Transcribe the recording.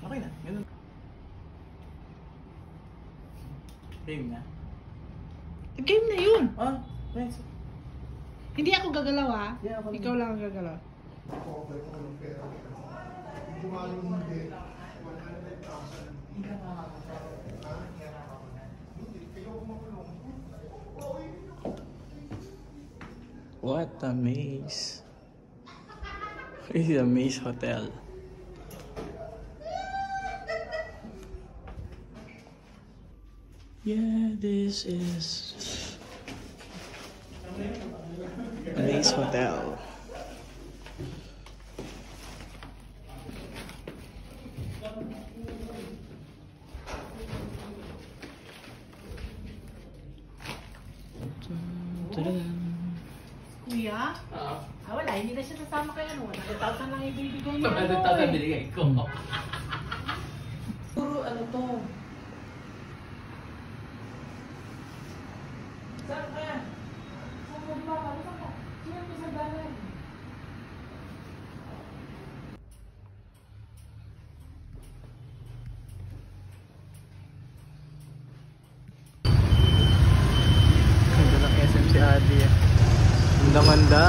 Okay na, ganun. Game na. Game na yun! Ah, nice. Hindi ako gagalaw ha? Yeah, ako Ikaw lang ang gagalaw. What a maze. This is a maze hotel. Yeah, this is Maze Hotel. Kuya? Wala, hindi na siya sasama kay ano. 100,000 lang ibibigay niya. 100,000 binigay ko. Puro ano to? Saan ka? Saan ka ba? Saan ka? Saan ka sa dalan? Ganda ng SM si Adi. Manda-manda.